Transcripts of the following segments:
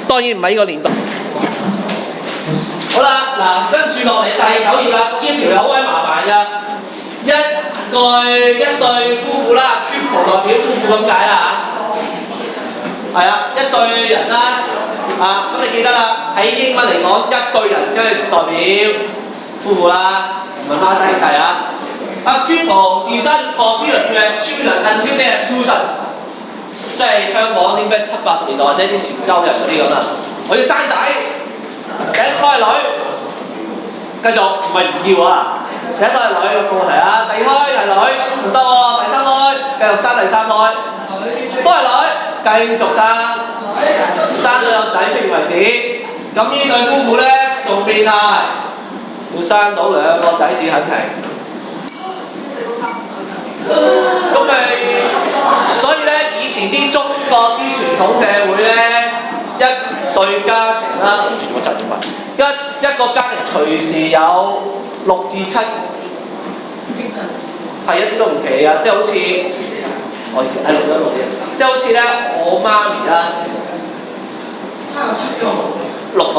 當然唔係呢個年代。好啦，嗱，跟住落嚟第9頁啦，呢條有好鬼麻煩㗎。一對夫婦啦 ，couple 代表夫婦咁解啦嚇。係啊，一對人啦，啊，咁你記得啦，喺英文嚟講，一對人跟住代表夫婦啦，唔係孖生兄弟啊。A couple decide to continue to have children until they have 2 sons， 即係香港應該70、80年代或者啲潮州人嗰啲咁啦。我要生仔，第一胎係女，繼續唔係唔要啊！第一胎係女冇問題啊，第二胎係女咁唔得喎，第三胎繼續生第三胎，都係女，繼續生，生到有仔出現為止。咁呢對夫婦咧仲變態，要生到2個仔至肯停。咁咪所以咧，以前啲中國啲傳統社會咧，一對家庭啦，住個陣點啊？一個家庭隨時有6至7，係一啲都唔奇啊！即係好似我喺錄音即係好似咧，我媽咪啦，生咗7個，6個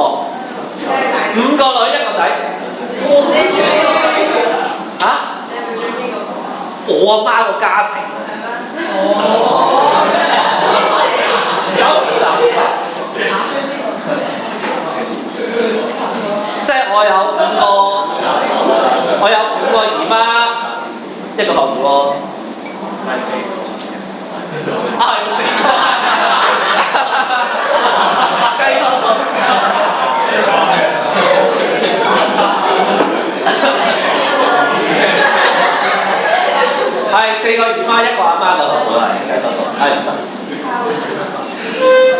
，5個女1個仔。嚇？我阿媽個家庭。即係我有5個姨媽，1個後父咯。係4個。雞叔叔。係4個姨媽1個阿媽個後父係雞叔叔，係唔得。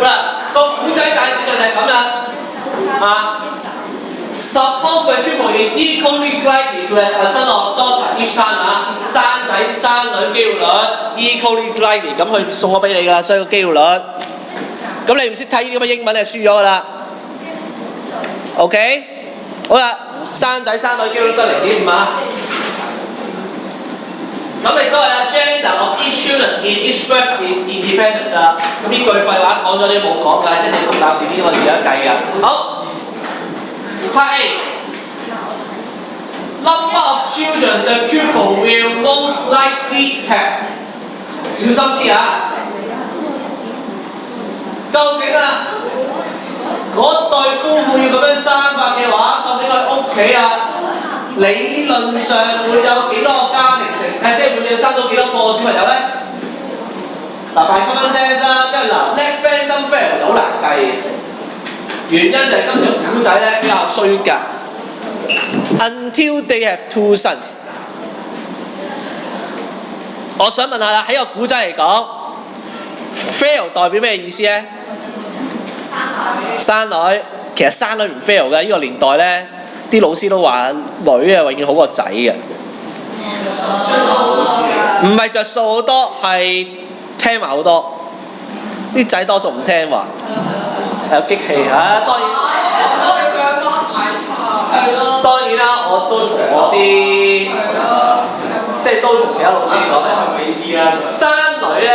好啦，個古仔大致上係咁樣啊。Suppose a couple is equally likely to have a son or daughter each time 啊，生仔生女機會率 equally likely， 咁佢送咗俾你㗎，所以個機會率。咁你唔識睇呢啲咁嘅英文，你就輸咗㗎啦。OK， 好啦，生仔生女機會率得0.5啊。咁亦都係啦 ，gender of each children in each birth is independent 咋。咁呢句廢話講咗你冇講㗎，一定要答字典我自己計㗎。好。Part A. Number of children the couple will most likely have。小心啲啊！究竟啊，嗰對夫婦要咁樣生法嘅話，究竟佢屋企啊，理論上會有幾多個家庭即係會生到幾多個小朋友咧？嗱，by common sense啦，因為嗱 net random variable 就好難計嘅。原因就係今次個古仔咧比較衰格。Until they have 2 sons。我想問下啦，喺個古仔嚟講 ，fail 代表咩意思咧？生女，其實生女唔 fail 嘅，呢個年代咧，啲老師都話女啊永遠好過仔嘅。唔係着數好多，係聽話好多。啲仔多數唔聽話。有激氣啊！當然啦，我都同我啲即係都同其他老師講，生女咧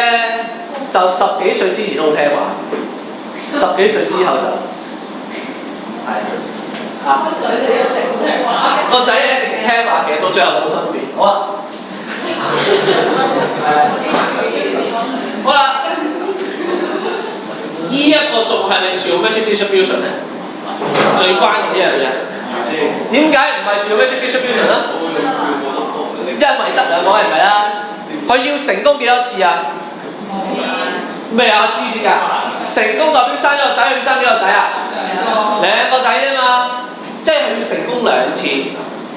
就10幾歲之前都好聽話，10幾歲之後就係啊個仔一直聽話，其實到最後冇分別。好啊，好啦。呢一個仲係咪 geometric distribution 咧？最關鍵呢樣嘢，點解唔係 geometric distribution 咧？因為得2個係咪啦？佢要成功幾多次啊？咩啊？黐線㗎！成功代表生咗個仔，佢生幾個仔啊？2個仔啫嘛，即係要成功2次。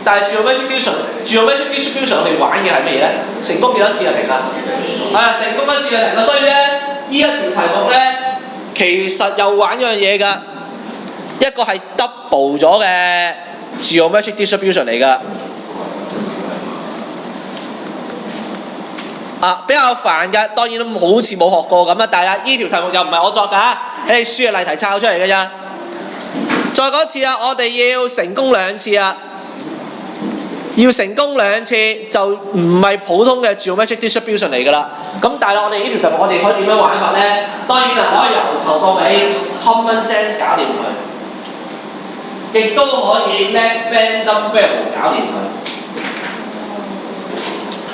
但係 geometric distribution 我哋玩嘅係咩嘢咧？成功幾多次就停啦？係啊，成功1次就停啦。所以咧，呢一條題目咧。其實又玩一樣嘢㗎，一個係 double 咗嘅 geometric distribution 嚟㗎。啊，比較煩嘅，當然都好似冇學過咁啦。但係呢條題目又唔係我作㗎，你哋書嘅例題抄出嚟㗎咋。再講一次啊，我哋要成功2次啊。要成功2次就唔係普通嘅 geometric distribution 嚟㗎啦。咁但係我哋呢條題目我哋可以點樣玩法咧？當然啦，可以由頭到尾 common sense 搞掂佢，亦都可以 let random variable 搞掂佢。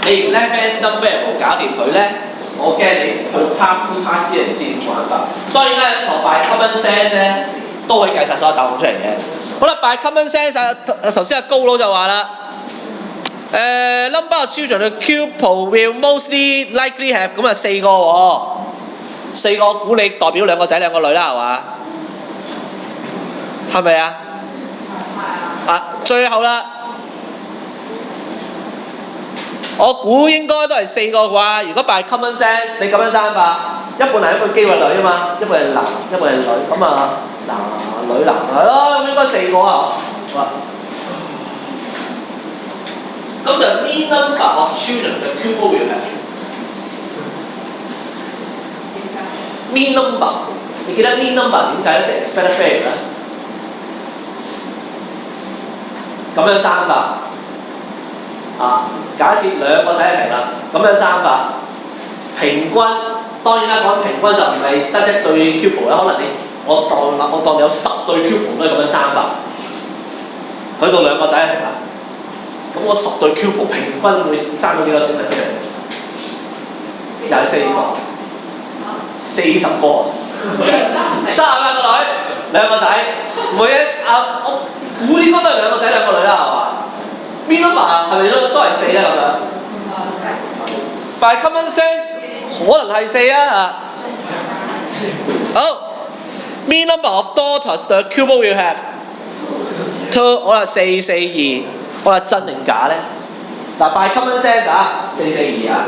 你唔 let random variable 搞掂佢咧，我驚你去pass 你唔知點玩法。當然啦，同 by common sense 咧都可以計晒所有答案出嚟嘅。好啦 ，by common sense 頭先阿高佬就話啦。number of children the pupil will mostly likely have 咁啊4個喎，4個估你代表2個仔2個女啦係嘛？係咪啊？啊，最後啦，我估應該都係4個啩。如果 by common sense 你咁樣生法，一半係機會女啊嘛，一半係男，一半係女，咁啊男女男係咯，咁應該4個啊。咁就 mean number of children the pupil will have mean number， 你記得 mean number 點解咧？即係 expected value 咧。咁樣生法啊！假設2個仔一齊啦，咁樣生法，平均當然啦，講平均就唔係得1對 pupil 啦，可能我當有10對 pupil 都係咁樣生法，去到2個仔一齊啦。咁我10對 pupil 平均會生到幾多小朋友出嚟？24個，40個，38個女，2個仔，每一我估應該都係2個仔2個女啦，係嘛？mean number 係咪都係4咧咁樣 ？By common sense 可能係4啊！好 ，mean number of daughters the pupil will have 2，好啦，4、4、2。我話真定假咧？嗱 ，by common sense 啊，4、4、2啊，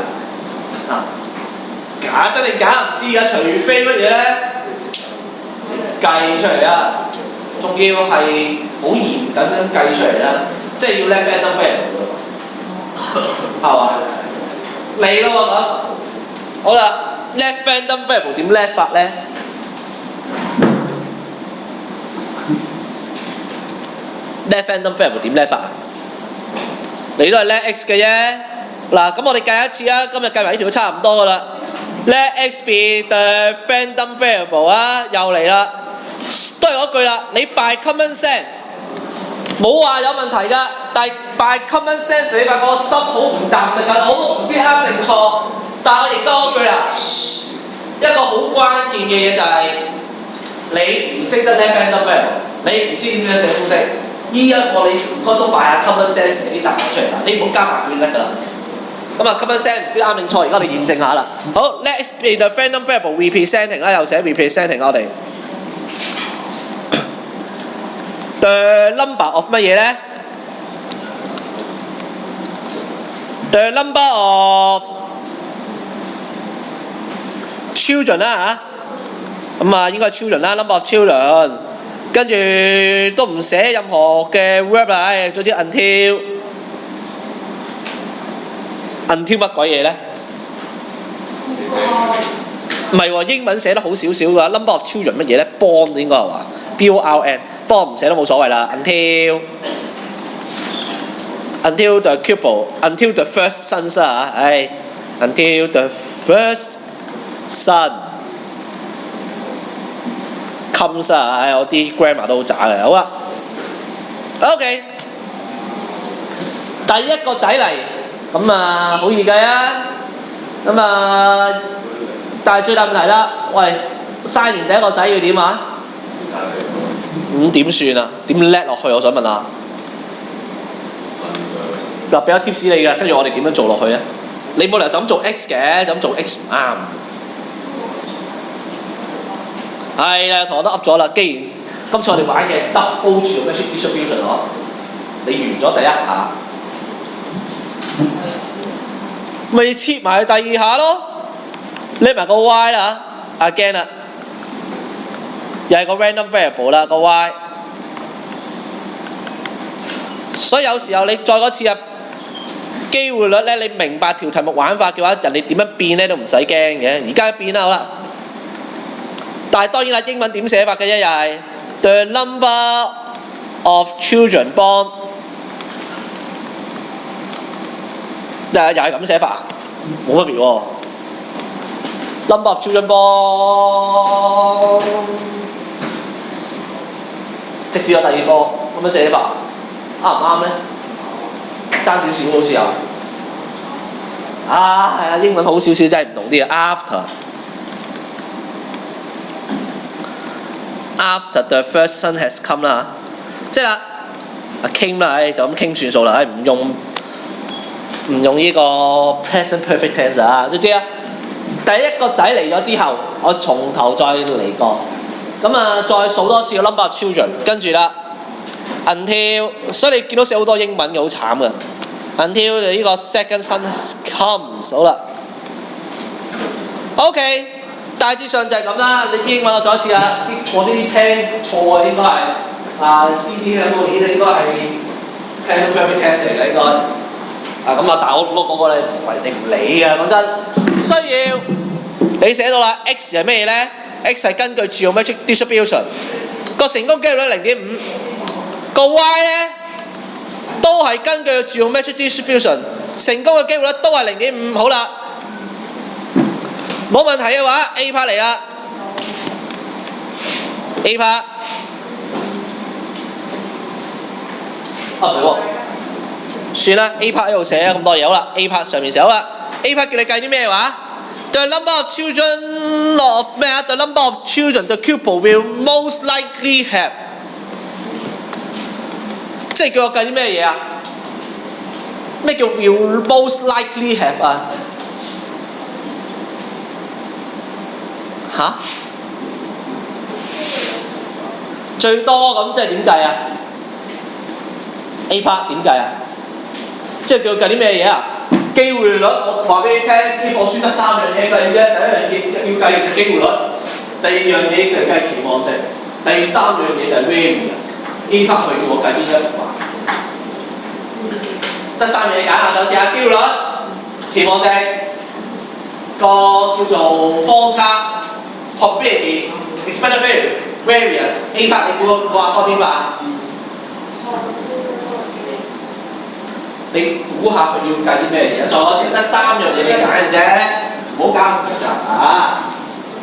假真定假唔知㗎，除非乜嘢咧？計出嚟啊，仲要係好嚴謹咁計出嚟啦，即係要 let random variable 㗎嘛，係嘛？嚟咯喎咁，好啦 ，let random variable 點 let 法咧？let random variable 點 let 法啊？你都係 let x 嘅啫。嗱，咁我哋計一次啊，今日計埋呢條都差唔多噶啦。let x be the random variable 啊，又嚟啦，都係嗰句啦。你 by common sense 冇話有問題㗎，但係 by common sense 你發覺個心好唔踏實㗎，我都唔知啱定錯。但係我亦都嗰句啦，一個好關鍵嘅嘢就係你唔識得 let random variable，你唔知點樣寫公式。呢一個你唔該都擺下 common sense 寫啲答案出嚟啦，你唔好加白卷得㗎啦。咁啊 common sense 唔知啱定錯，而家我哋驗證下啦。好 ，let's be the random variable representing 啦，又寫 representing 我哋。The number of 乜嘢咧 ？The number of children 啦嚇，咁啊應該係 children 啦 ，number of children。跟住都唔寫任何嘅 verb 啦，總之 until 乜鬼嘢咧？唔係喎，英文寫得好少少㗎 ，number of children 乜嘢咧 ？born 應該係話 born，不過唔寫都冇所謂啦。until the pupil，until the first son 啊，唉 ，until the first son。comes 啊！唉，我啲 grammar 都好渣嘅，好啊。OK， 第一個仔嚟，咁啊好易計啊。咁啊，但係最大問題啦，喂，生完第一個仔要點啊？咁點算啊？點叻落去？我想問下。嗱，俾咗 tips 你嘅，跟住我哋點樣做落去啊？你冇理由就咁做 x 嘅，就咁做 x 唔啱。係啦，同學都噏咗啦。既然今次我哋玩嘅 double geometric distribution 你完咗第一下，咪切埋第二下咯，拎埋個 y 啦 again 啦，又係個 random variable 啦個 y。所以有時候你再嗰次啊，機會率咧，你明白條題目玩法嘅話，人哋點樣變咧都唔使驚嘅。而家變啦，好啦。但係當然啦，英文點寫法嘅啫，又係 the number of children born 但係又係咁寫法，冇乜別喎。Number of children born， 直至有第二個咁樣寫法，啱唔啱咧？爭少少好似有。係啊，英文好少少真係唔同啲啊。After the first son has come 啦，即係啦，came 啦，就咁傾算數啦，唔用呢個 present perfect tense 啊，總之啊，第一個仔嚟咗之後，我從頭再嚟過，咁啊再數多次個 number of children， 跟住啦 until， 所以你見到寫好多英文嘅好慘嘅 ，until 呢個 second son comes， 好啦 ，OK。大致上就係咁啦，你英文我再一次啊，我啲 tense 錯嘅應該係呢啲咁嘅嘢應該係 present perfect tense 嚟嘅應該咁但係我嗰個你唔理嘅講真，需要你寫到啦 ，x 係咩嘢咧 ？x 係根據 geometric distribution 個成功機會率0.5，個 y 咧都係根據 geometric distribution 成功嘅機會率都係0.5，好啦。冇問題嘅話 ，A part 嚟啦 ，A part， 唔係喎，算啦 ，A part 喺度寫咁多嘢好啦 ，A part 上面寫好啦 ，A part 叫你計啲咩話 ？The number of children of 咩啊 ？The number of children the pupil will most likely have， 即係叫我計啲咩嘢啊？咩叫 will most likely have 啊？嚇？最多咁即係點計啊 ？A part 點計啊？即係叫計啲咩嘢啊？機會率我話俾你聽，呢課書得3樣嘢計啫。第一樣嘢要計就係機會率，第二樣嘢就係計期望值，第三樣嘢就係 variance。A part 佢叫我計邊一範？得3樣嘢揀下，就試下機會率、期望值，個叫做方差。probability, expected value, variance。A part 你估我話開邊範？你估下佢要計啲咩嘢？再我先得3樣嘢你揀嘅啫，唔好搞咁複雜啊！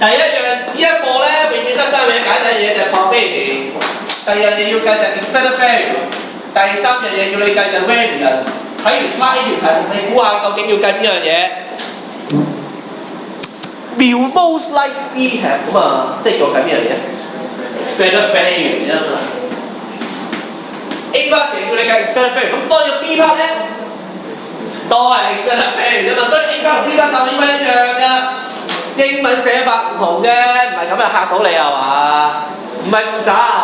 第一樣呢一課咧，永遠得3樣嘢揀，第一樣嘢就係 probability， 第二樣嘢要計就係 expected value， 第三樣嘢要你計就係 variance。睇完 part A 條題目，你估下究竟要計邊樣嘢？Will most likely have 咁啊，即係叫我計邊樣嘢 ？expected value 啫嘛。A part 叫你計 expected value， 咁當然 B part 咧都係 expected value 啫嘛，所以 A part 同 B part 答案應該一樣㗎。英文寫法唔同啫，唔係咁就嚇到你係嘛？唔係咁渣係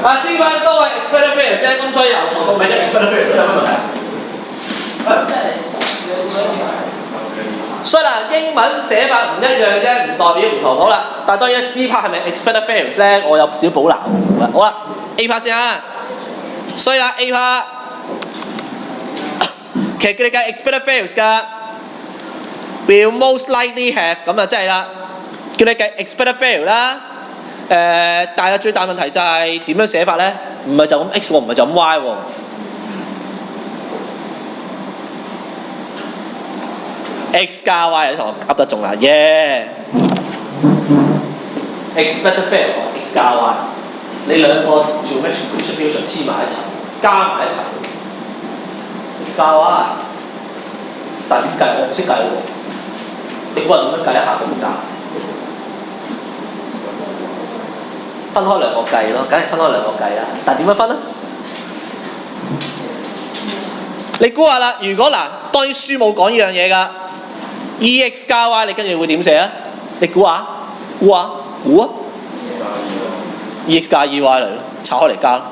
嘛？C part 都係 expected value 啫，咁所以由頭到尾都 expected value 都有乜問題？所以嗱，英文寫法唔一樣啫，唔代表唔同。好啦，但係當然 C part 係咪 expected values 咧？我有少保留。好啦 ，A part 先啊。所以啦 ，A part 其實叫你計 expected values 㗎 ，will most likely have 咁啊，即係啦，叫你計 expected value 啦。但係最大問題就係點樣寫法咧？唔係就咁 X 喎，唔係就咁 Y 喎。X 加 Y 有啲同學噏得中啦，耶 ！Expected value of X 加 Y， 你兩個 geometric distribution 黐埋一齊，加埋一齊 ，X 加 Y。但係點計？我唔識計喎。你估下點樣計一下咁雜？分開兩個計咯，梗係分開兩個計啦。但係點樣分咧？你估下啦，如果嗱，當然書冇講呢樣嘢㗎。EX 加 Y 你跟住會點寫啊？你估下，估啊！EX 加 EY 嚟咯，拆開嚟加咯。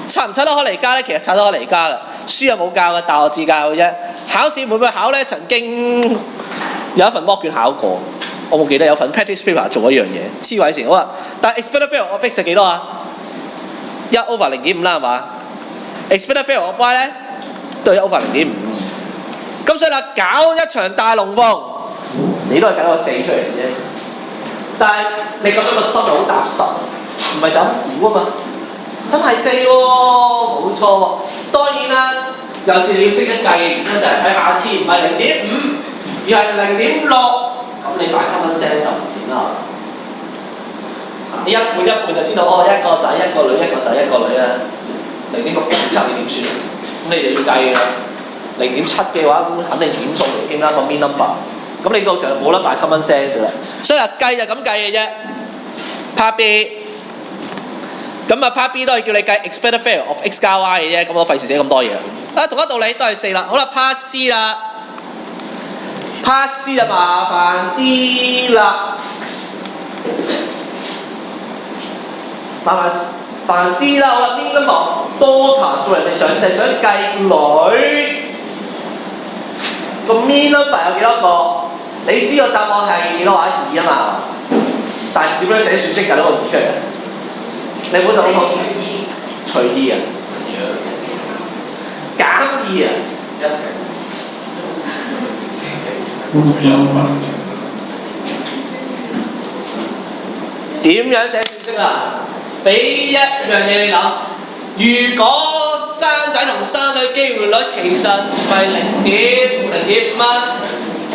拆唔拆得開嚟加咧？其實拆得開嚟加㗎，書又冇教嘅，大學自教嘅啫。考試會唔會考咧？曾經有一份mock卷考過，我冇記得有份 practice paper 做一樣嘢，黐鬼線好啊！但係 expected value of X 係幾多啊？1 over 0.5啦係嘛 ？expected value of Y 咧都係1 over 0.5。咁所以啦，搞一場大龍鳳，你都係計到個4出嚟啫。但係你覺得個心好踏實，唔係就咁估啊嘛。真係4喎，冇錯喎。當然啦，有時你要識一計嘅原因就係睇下次唔係0.5，而係0.6，咁你擺 common sense 就唔掂啦。你一半一半就知道哦，一個仔一個女，一個仔一個女啊，0.6、0.7你點算？咁你就要計㗎。0.7嘅話，咁肯定點數嚟添啦，個 mean number。咁你到時候冇得擺 common sense 啦。所以計就咁計嘅啫。Part B， 咁啊 Part B 都係叫你計 expected value of x 加 y 嘅啫。咁我費事寫咁多嘢。同一道理都係4啦。好啦 ，Part C 啦。Part C 就麻煩啲啦。麻煩啲啦，好啦，邊個講 daughter 數人哋想就係想計女個 mean number 有幾多個？你知個答案係幾多話2啊嘛？但係點樣寫算式計到個2出嚟啊？你唔好就咁講，隨意啊，減2啊，1成。點樣寫算式啊？俾一樣嘢你諗，如果生仔同生女機會率其實係0.5蚊，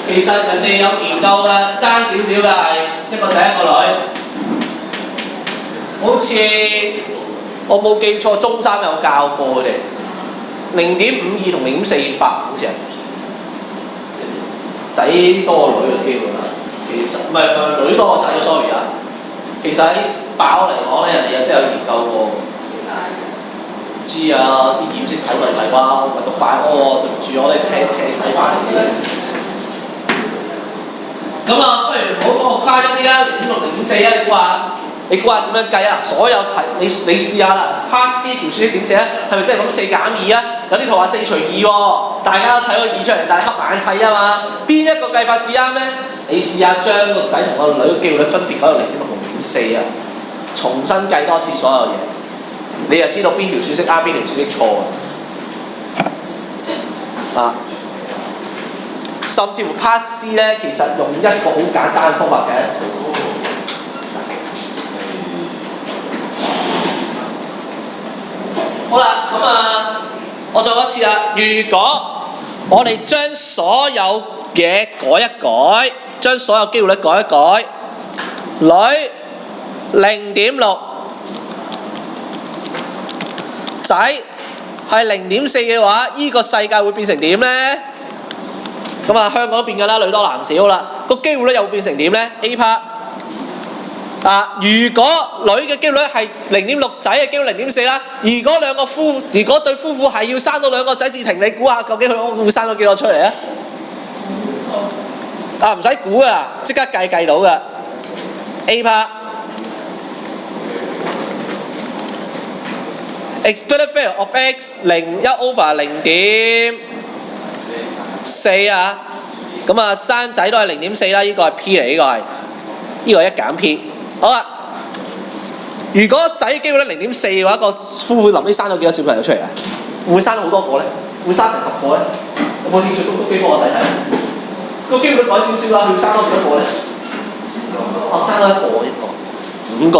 其實人哋有研究㗎，爭少少㗎係一個仔一個女。好似我冇記錯，中三有教過佢哋0.52同0.48，好似係仔多女嘅機會啦。其實唔係女多個仔 ，sorry 啊。其實喺飽嚟講咧，人哋又真係有研究過。唔知啊，啲驗色體問題哇，我唔係讀擺屙，對唔住，我哋聽睇翻先。咁啊，不如唔好講咁誇張啲啦，0.6、0.4啊，你估下點樣計啊？所有題你試下啦 ，Part C 條算式點寫啊？係咪真係咁4減2啊？有啲圖話4除2喎，大家都砌個2出嚟，但係黑眼砌啊嘛。邊一個計法至啱咧？你試下將個仔同個女嘅機會率分別改到0.6、0.4啊，重新計多次所有嘢，你就知道邊條算式啱，邊條算式錯啊！甚至乎 Part C 咧，其實用一個好簡單嘅方法嘅。好啦，咁啊，我再講一次啦。如果我哋將所有嘢改一改，將所有機會率改一改，女0.6，仔係0.4嘅話，依個世界會變成點咧？咁啊，香港都變緊啦，女多男少啦，個機會率又會變成點咧 ？A part 啊，如果女嘅機會率係0.6，仔嘅機會0.4啦。如果對夫婦係要生到2個仔至停，你估下究竟佢會生到幾多出嚟啊？啊，唔使估啊，即刻計到噶。A part expected value of x 1 over 0.4啊，咁啊生仔都係0.4啦，呢個係 P 嚟，呢個係1減 P。好啦，如果仔機會率0.4嘅話，個夫婦臨尾生咗幾多小朋友出嚟啊？會唔會生好多個咧？會生成10個咧？有冇興趣讀機幫我睇睇？個機會率改少少啦，佢會生多幾多個咧？生多1個，5個。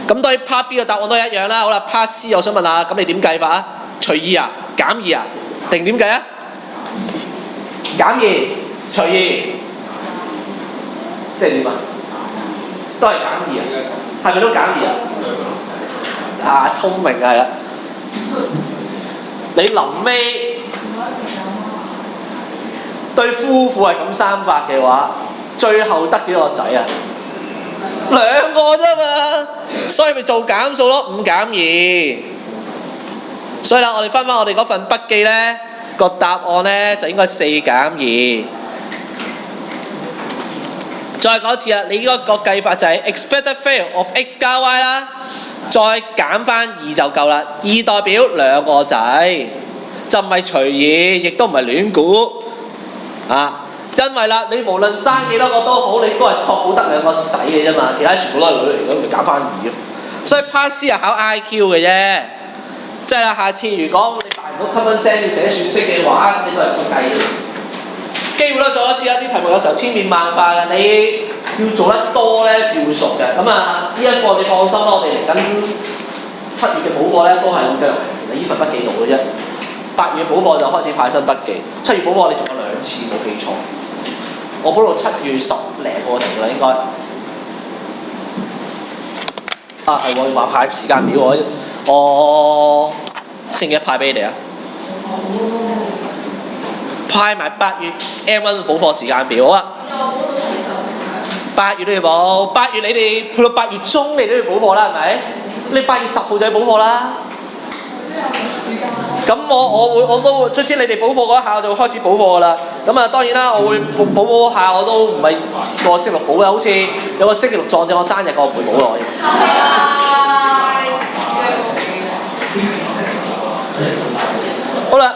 咁對 Part B 嘅答案都一樣啦。好啦 ，Part C 我想問下，咁你點計法啊？除2啊？減2啊？定點計啊？減2除2，即係點啊？都係減2啊？係咪都減2啊？啊，聰明係啦。你臨尾對夫婦係咁生法嘅話，最後得幾多個仔啊？2個啫嘛，所以咪做減數咯，5減2。所以啦，我哋翻我哋嗰份筆記咧，個答案咧就應該4減2。再講一次啦，你嗰個計法就係 expected value of x 加 y 啦，再減翻2就夠啦。2代表2個仔，就唔係隨意，亦都唔係亂估啊。因為啦，你無論生幾多個都好，你都係確保得2個仔嘅啫嘛，其他全部都係女嚟，咁就減翻2咯。所以 Part C 係考 IQ 嘅啫，即係啦。下次如果你大唔到 common sense 要寫算式嘅話，你都係咁計。機會率做一次啦，啲題目有時候千變萬化嘅，你要做得多咧，至會熟嘅。咁啊，呢一課你放心啦，我哋嚟緊7月嘅補課咧，都係咁繼續喺呢份筆記度嘅啫。8月補課就開始派新筆記，7月補課我哋仲有2次冇記錯。我補到7月10零課程㗎啦，應該。啊係喎，要話派時間表我星期一派俾你哋啊。派埋8月 M1 補課時間表好啊。8月都要補，8月你哋去到8月中你都要補課啦，係咪？你8月10號就要補課啦。咁我都會，卒之你哋補課嗰一下我就會開始補課㗎啦。咁啊當然啦，我會補下我都唔係個星期六補嘅，好似有個星期六撞正我生日，我唔會補落去。好啦。